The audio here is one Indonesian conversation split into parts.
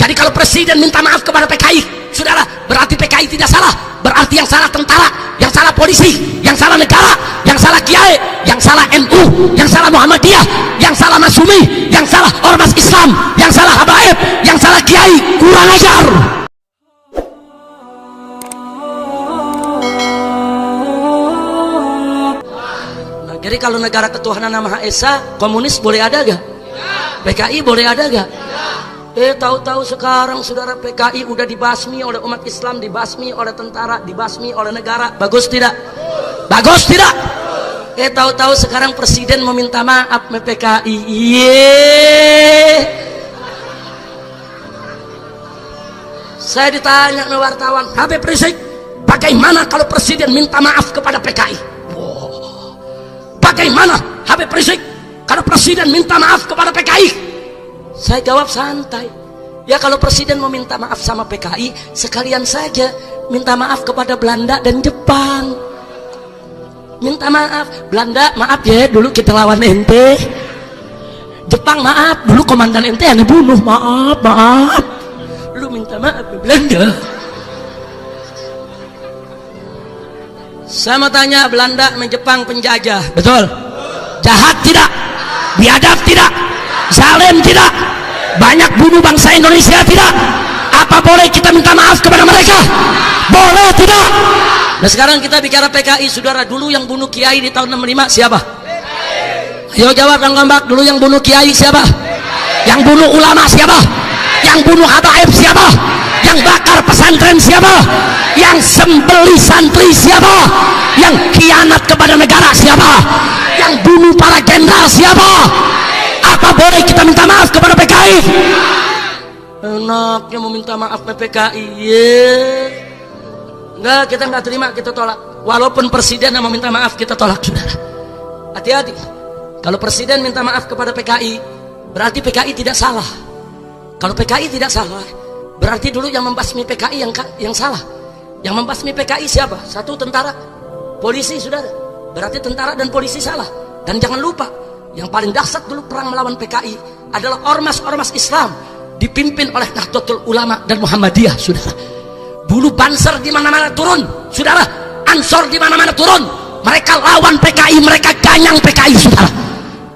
Jadi kalau presiden minta maaf kepada PKI, saudara, berarti PKI tidak salah. Berarti yang salah tentara, yang salah polisi, yang salah negara, yang salah kiai, yang salah NU, yang salah Muhammadiyah, yang salah Masumi, yang salah ormas Islam, yang salah habaib, yang salah kiai. Kurang ajar. Nah, jadi kalau negara ketuhanan Maha Esa, komunis boleh ada gak? PKI boleh ada gak? Tahu-tahu sekarang saudara, PKI udah dibasmi oleh umat Islam, dibasmi oleh tentara, dibasmi oleh negara. Bagus tidak? Bagus tidak? Tahu-tahu sekarang presiden meminta maaf sama PKI. Saya ditanya oleh wartawan, Habib Rizik, bagaimana kalau presiden minta maaf kepada PKI? Bagaimana Habib Rizik kalau presiden minta maaf kepada PKI? Saya jawab santai. Ya kalau presiden mau minta maaf sama PKI, sekalian saja minta maaf kepada Belanda dan Jepang. Minta maaf, Belanda maaf ya dulu kita lawan ente. Jepang maaf dulu komandan ente yang bunuh, maaf. Lu minta maaf ke Belanda. Saya mau tanya, Belanda sama Jepang penjajah, betul? Jahat tidak? Biadab tidak? Zalim tidak? Banyak bunuh bangsa Indonesia tidak? Apa boleh kita minta maaf kepada mereka? Boleh tidak? Nah sekarang kita bicara PKI, saudara. Dulu yang bunuh kiai di tahun 65 siapa? Ayo jawab yang ngambak. Dulu yang bunuh kiai siapa? Yang bunuh ulama siapa? Yang bunuh habaib siapa? Yang bakar pesantren siapa? Yang sembeli santri siapa? Yang khianat kepada negara siapa? Yang bunuh para jenderal siapa? Apa boleh kita minta maaf kepada PKI? Enaknya mau minta maaf ke PKI. Enggak, kita enggak terima, kita tolak. Walaupun presiden yang mau minta maaf, kita tolak, saudara. Hati-hati. Kalau presiden minta maaf kepada PKI, berarti PKI tidak salah. Kalau PKI tidak salah, berarti dulu yang membasmi PKI yang salah. Yang membasmi PKI siapa? Satu, tentara, polisi, saudara. Berarti tentara dan polisi salah. Dan jangan lupa, yang paling dahsyat dulu perang melawan PKI adalah ormas-ormas Islam dipimpin oleh Nahdlatul Ulama dan Muhammadiyah, saudara. Bulu Banser di mana-mana turun, saudara. Ansor di mana-mana turun. Mereka lawan PKI, mereka ganyang PKI, saudara.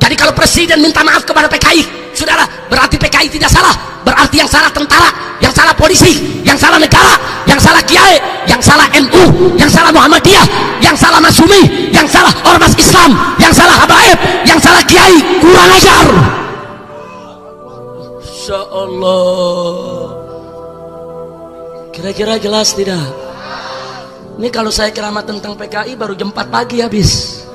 Jadi kalau presiden minta maaf kepada PKI, saudara, berarti PKI tidak salah. Berarti yang salah tentara, yang salah polisi, yang salah negara, yang salah kiai, yang salah NU, yang salah Muhammadiyah, yang salah Masumi, yang salah ormas Islam, yang salah habaib, yang salah kiai. Kurang ajar. Insya Allah. Kira-kira jelas tidak? Ini kalau saya ceramah tentang PKI baru jam 4 pagi habis.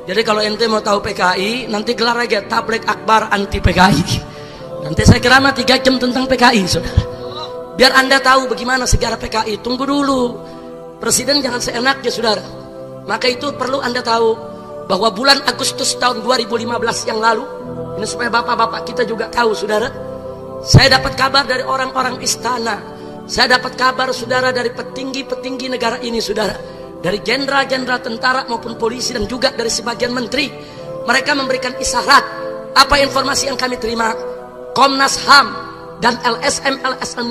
Jadi kalau ente mau tahu PKI, nanti gelar aja tabligh akbar anti PKI. Nanti saya ceramah 3 jam tentang PKI, saudara. Biar anda tahu bagaimana sejarah PKI. Tunggu dulu. Presiden jangan seenaknya, saudara. Maka itu perlu anda tahu bahwa bulan Agustus tahun 2015 yang lalu, ini supaya bapak-bapak kita juga tahu, saudara. Saya dapat kabar dari orang-orang istana. Saya dapat kabar, saudara, dari petinggi-petinggi negara ini, saudara. Dari jenderal-jenderal tentara maupun polisi dan juga dari sebagian menteri. Mereka memberikan isyarat. Apa informasi yang kami terima? Komnas HAM dan LSM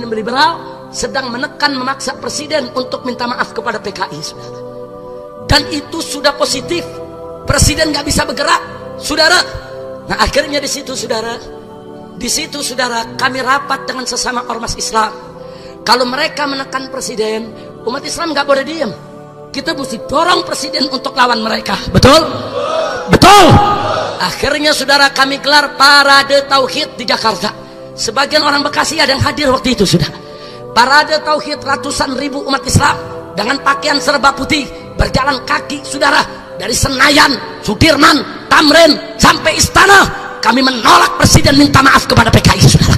liberal sedang menekan memaksa presiden untuk minta maaf kepada PKI, saudara. Dan itu sudah positif. Presiden nggak bisa bergerak, saudara. Nah akhirnya di situ, saudara, kami rapat dengan sesama ormas Islam. Kalau mereka menekan presiden, umat Islam nggak boleh diam. Kita mesti dorong presiden untuk lawan mereka. Betul? Betul. Akhirnya, saudara, kami gelar parade tauhid di Jakarta. Sebagian orang Bekasi ada yang hadir waktu itu, sudah. Parade tauhid ratusan ribu umat Islam dengan pakaian serba putih berjalan kaki, saudara, dari Senayan, Sudirman, Tamrin sampai Istana. Kami menolak presiden minta maaf kepada PKI, saudara.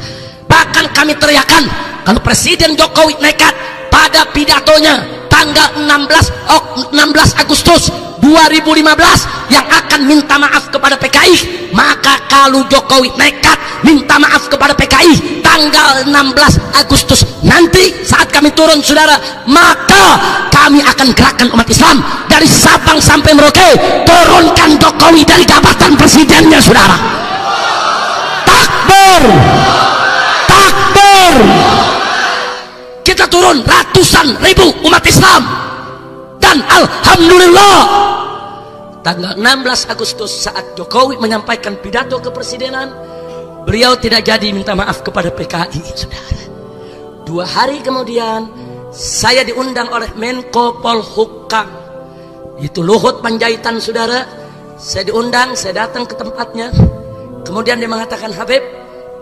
Bahkan kami teriakan kalau Presiden Jokowi nekat pada pidatonya tanggal 16 Agustus 2015 yang akan minta maaf kepada PKI, maka kalau Jokowi nekat minta maaf kepada PKI tanggal 16 Agustus nanti saat kami turun, saudara, maka kami akan gerakkan umat Islam dari Sabang sampai Merauke, turunkan Jokowi dari jabatan presidennya, saudara. Takbir, takbir, sudah turun ratusan ribu umat Islam. Dan alhamdulillah tanggal 16 Agustus saat Jokowi menyampaikan pidato kepresidenan, beliau tidak jadi minta maaf kepada PKI, saudara. 2 hari kemudian saya diundang oleh Menko Polhukam, itu Luhut Panjaitan, saudara. Saya diundang, saya datang ke tempatnya. Kemudian dia mengatakan, Habib,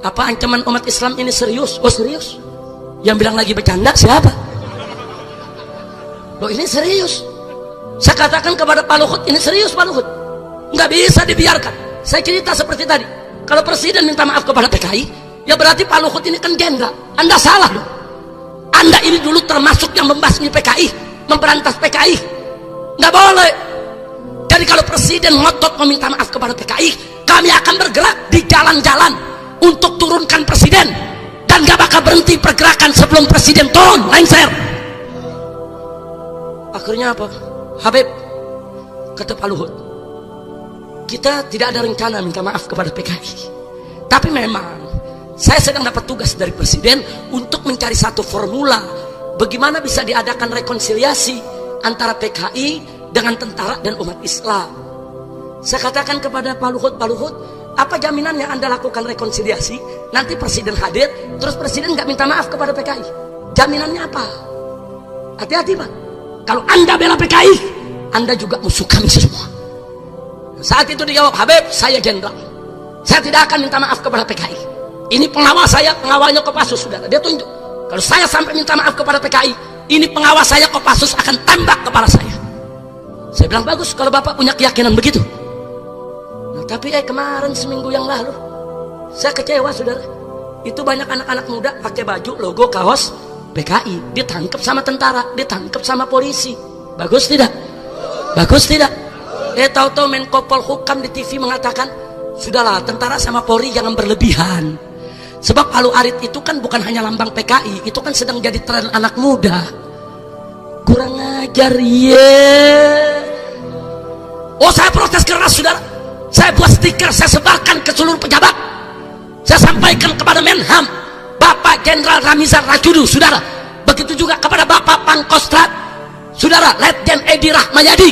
apa ancaman umat Islam ini serius? Oh serius? Yang bilang lagi bercanda siapa? Loh ini serius. Saya katakan kepada Pak Luhut, ini serius Pak Luhut, nggak bisa dibiarkan. Saya cerita seperti tadi, kalau presiden minta maaf kepada PKI, ya berarti Pak Luhut ini kan jenderal. Anda salah loh. Anda ini dulu termasuk yang membasmi PKI, memberantas PKI. Nggak boleh. Jadi kalau presiden ngotot meminta maaf kepada PKI, kami akan bergerak di jalan-jalan untuk turunkan presiden, dan nggak bakal berhenti pergerakan sebelum presiden turun lengser. Akhirnya apa? Habib, kata Pak Luhut, kita tidak ada rencana minta maaf kepada PKI, tapi memang saya sedang dapat tugas dari presiden untuk mencari satu formula bagaimana bisa diadakan rekonsiliasi antara PKI dengan tentara dan umat Islam. Saya katakan kepada Pak Luhut, apa jaminannya Anda lakukan rekonsiliasi, nanti presiden hadir, terus presiden nggak minta maaf kepada PKI? Jaminannya apa? Hati-hati Pak, kalau Anda bela PKI, Anda juga musuh kami semua. Saat itu dia jawab, Habib, saya jenderal, saya tidak akan minta maaf kepada PKI. Ini pengawal saya, pengawalnya Kopassus, saudara. Dia tunjuk, kalau saya sampai minta maaf kepada PKI, ini pengawas saya Kopassus akan tembak kepala saya. Saya bilang, bagus kalau Bapak punya keyakinan begitu. Nah, tapi kemarin seminggu yang lalu saya kecewa, saudara. Itu banyak anak-anak muda pakai baju logo kaos PKI, ditangkap sama tentara, ditangkap sama polisi. Bagus tidak? Bagus tidak? Tahu-tahu Menko Polhukam di TV mengatakan, sudahlah tentara sama Polri jangan berlebihan. Sebab Palu Arit itu kan bukan hanya lambang PKI, itu kan sedang jadi tren anak muda. Kurang ajar, Oh, saya protes keras, saudara. Saya buat stiker, saya sebarkan ke seluruh pejabat. Saya sampaikan kepada Menham, Bapak Jenderal Ramizan Rajudu, saudara. Begitu juga kepada Bapak Pangkostrat, saudara Letjen Edi Rahmayadi.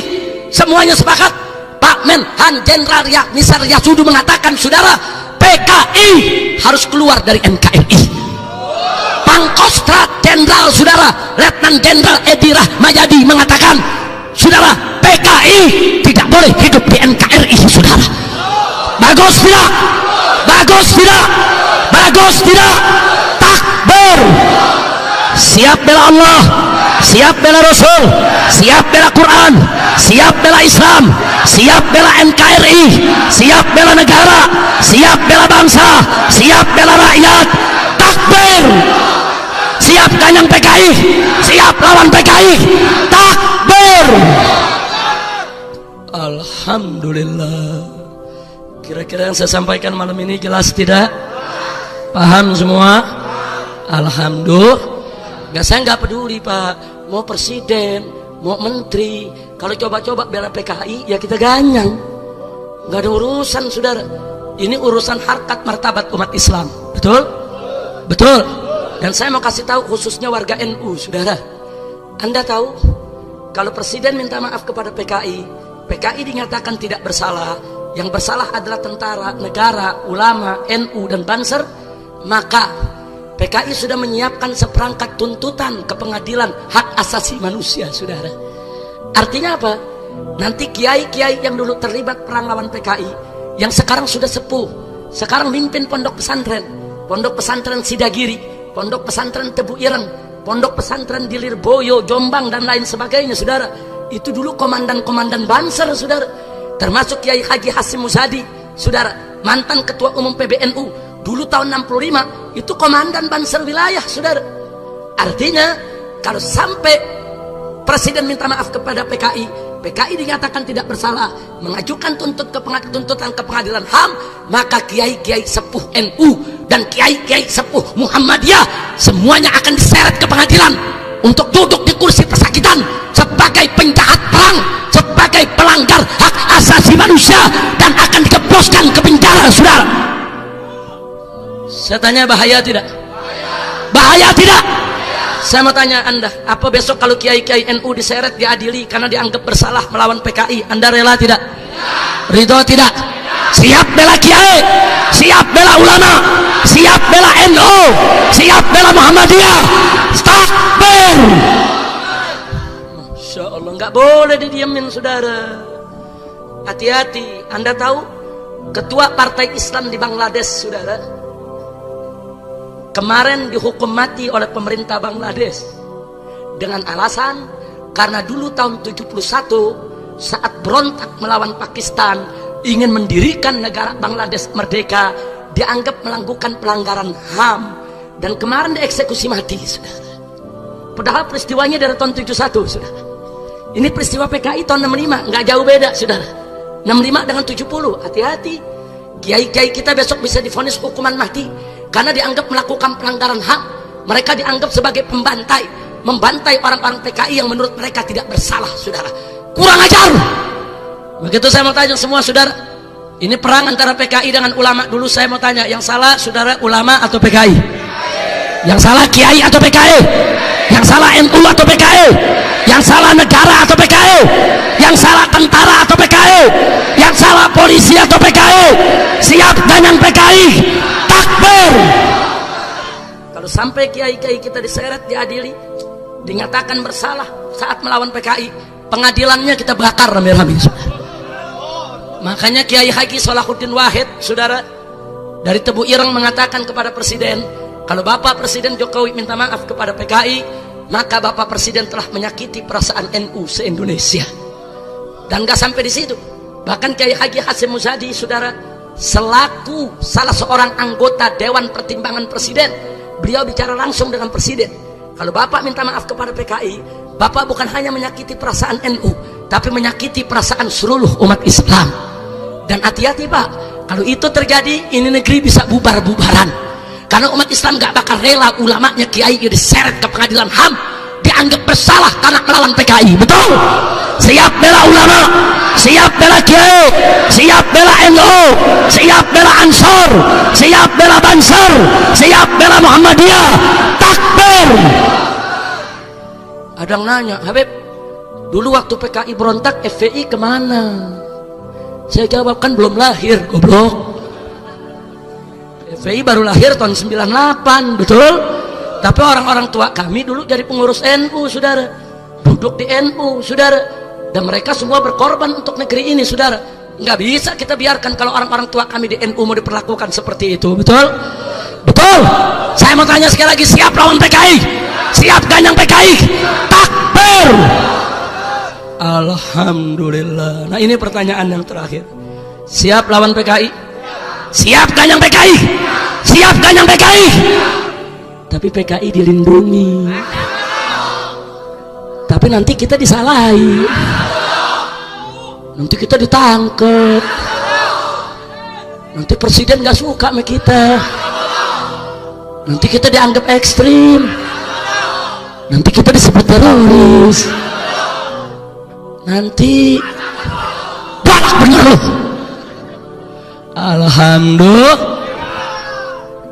Semuanya sepakat. Pak Menhan Jenderal Ramizan Rajudu mengatakan, saudara, PKI harus keluar dari NKRI. Pangkostrat Jenderal, saudara Letnan Jenderal Edi Rahmayadi mengatakan, saudara, PKI tidak boleh hidup di NKRI, saudara. Bagus tidak? Bagus tidak? Bagus tidak? Takbir. Siap bela Allah, siap bela Rasul, siap bela Quran, siap bela Islam, siap bela NKRI, siap bela negara, siap bela bangsa, siap bela rakyat. Takbir. Siap ganyang PKI, siap lawan PKI. Takbir. Alhamdulillah. Kira-kira yang saya sampaikan malam ini jelas tidak? Paham semua? Alhamdulillah. Saya nggak peduli Pak, mau presiden, mau menteri, kalau coba-coba bela PKI ya kita ganyang. Nggak ada urusan, saudara. Ini urusan harkat martabat umat Islam. Betul? Betul. Dan saya mau kasih tahu khususnya warga NU, saudara. Anda tahu kalau presiden minta maaf kepada PKI, PKI dinyatakan tidak bersalah, yang bersalah adalah tentara, negara, ulama, NU dan Banser, maka PKI sudah menyiapkan seperangkat tuntutan ke pengadilan hak asasi manusia, saudara. Artinya apa? Nanti kiai-kiai yang dulu terlibat perang lawan PKI, yang sekarang sudah sepuh, sekarang mimpin pondok pesantren Sidagiri, pondok pesantren Tebu Ireng, pondok pesantren di Lirboyo, Jombang dan lain sebagainya, saudara. Itu dulu komandan-komandan Banser, saudara. Termasuk Kiai Haji Hasim Muzadi, saudara, mantan ketua umum PBNU, dulu tahun 65 itu komandan Banser wilayah, saudara. Artinya kalau sampai presiden minta maaf kepada PKI, PKI dinyatakan tidak bersalah, mengajukan tuntutan ke pengadilan HAM, maka kiai-kiai sepuh NU dan kiai-kiai sepuh Muhammadiyah semuanya akan diseret ke pengadilan untuk duduk di kursi pesakitan sebagai penjahat perang, sebagai pelanggar hak asasi manusia, dan akan dikebloskan ke penjara, saudara. Saya tanya, bahaya tidak? Bahaya tidak? Saya mau tanya Anda, apa besok kalau kiai-kiai NU diseret, diadili karena dianggap bersalah melawan PKI, Anda rela tidak? Ridho tidak? Siap bela kiai, siap bela ulama, siap bela NU, siap bela Muhammadiyah. Takbir. Masya Allah, nggak boleh didiemin saudara. Hati-hati. Anda tahu ketua partai Islam di Bangladesh saudara kemarin dihukum mati oleh pemerintah Bangladesh dengan alasan karena dulu tahun 71 saat berontak melawan Pakistan ingin mendirikan negara Bangladesh merdeka, dianggap melakukan pelanggaran HAM dan kemarin dieksekusi mati saudara. Padahal peristiwanya dari tahun 71 saudara. Ini peristiwa PKI tahun 65, nggak jauh beda saudara. 65 dengan 70, hati-hati. Kiai-kiai kita besok bisa divonis hukuman mati karena dianggap melakukan pelanggaran HAM. Mereka dianggap sebagai pembantai, membantai orang-orang PKI yang menurut mereka tidak bersalah saudara. Kurang ajar. Begitu saya mau tanya semua saudara, ini perang antara PKI dengan ulama. Dulu saya mau tanya, yang salah saudara ulama atau PKI? Yang salah kiai atau PKI? Yang salah NU atau PKI? Yang salah negara atau PKI? Yang salah tentara atau PKI? Yang salah polisi atau PKI? Siap ganyang PKI. Takbir. Kalau sampai kiai-kiai kita diseret, diadili, dinyatakan bersalah saat melawan PKI, pengadilannya kita bakar rame-rame. Makanya Kiai Haji Salahuddin Wahid saudara dari Tebu Ireng mengatakan kepada Presiden, kalau Bapak Presiden Jokowi minta maaf kepada PKI, maka Bapak Presiden telah menyakiti perasaan NU se-Indonesia. Dan gak sampai di situ, bahkan Kiai Haji Hasyim Muzadi saudara selaku salah seorang anggota Dewan Pertimbangan Presiden, beliau bicara langsung dengan Presiden, kalau Bapak minta maaf kepada PKI, Bapak bukan hanya menyakiti perasaan NU, tapi menyakiti perasaan seluruh umat Islam. Dan hati-hati Pak, kalau itu terjadi, ini negeri bisa bubar-bubaran. Karena umat Islam gak bakal rela ulamanya kiai diseret ke pengadilan HAM, dianggap bersalah karena melawan PKI. Betul? Siap bela ulama, siap bela kiai, siap bela NU, siap bela Ansor, siap bela Bansar, siap bela Muhammadiyah. Takbir. Ada yang nanya, Habib, dulu waktu PKI berontak FPI kemana? Saya jawab, kan belum lahir goblok. FPI baru lahir tahun 98, betul? Tapi orang-orang tua kami dulu jadi pengurus NU saudara, duduk di NU saudara, dan mereka semua berkorban untuk negeri ini saudara. Nggak bisa kita biarkan kalau orang-orang tua kami di NU mau diperlakukan seperti itu, betul? Betul? Saya mau tanya sekali lagi, siap lawan PKI? Siap ganyang PKI? Takbir. Alhamdulillah. Nah ini pertanyaan yang terakhir, siap lawan PKI? Siap ganyang PKI? Siap ganyang PKI? Tapi PKI dilindungi, tapi nanti kita disalahi, nanti kita ditangkep, nanti presiden gak suka sama kita, nanti kita dianggap ekstrim, nanti kita disebut teroris, nanti galak bener loh. Alhamdulillah.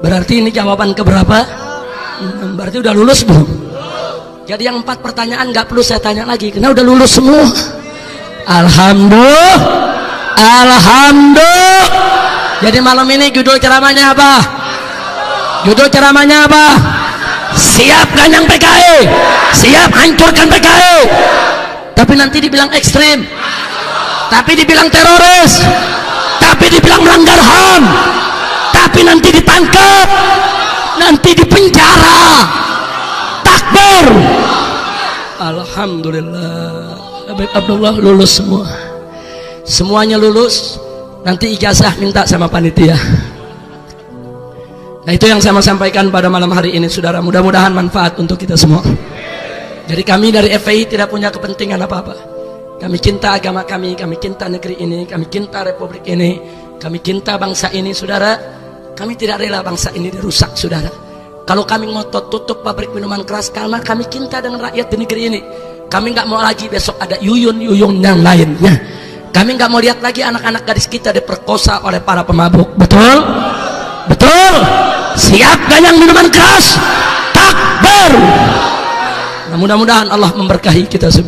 Berarti ini jawaban keberapa? Berarti udah lulus belum? Jadi yang 4 pertanyaan gak perlu saya tanya lagi karena udah lulus semua. Alhamdulillah. Alhamdulillah. Jadi malam ini judul ceramahnya apa? Judul ceramahnya apa? Siap ganyang PKI, siap hancurkan PKI. Tapi nanti dibilang ekstrim, tapi dibilang teroris, tapi dibilang melanggar HAM, tapi nanti ditangkap, nanti dipenjara. Takbir. Alhamdulillah. Habib Abdullah lulus semua, semuanya lulus. Nanti ijazah minta sama panitia. Nah itu yang saya mau sampaikan pada malam hari ini saudara, mudah-mudahan manfaat untuk kita semua. Jadi kami dari FPI tidak punya kepentingan apa-apa. Kami cinta agama kami cinta negeri ini, kami cinta republik ini, kami cinta bangsa ini saudara. Kami tidak rela bangsa ini dirusak saudara. Kalau kami ngotot tutup pabrik minuman keras karena kami cinta dengan rakyat di negeri ini, kami nggak mau lagi besok ada yuyun-yuyun yang lainnya. Kami nggak mau lihat lagi anak-anak gadis kita diperkosa oleh para pemabuk. Betul? Betul? Siap ganyang minuman keras? Takbir. Nah, mudah-mudahan Allah memberkahi kita semua.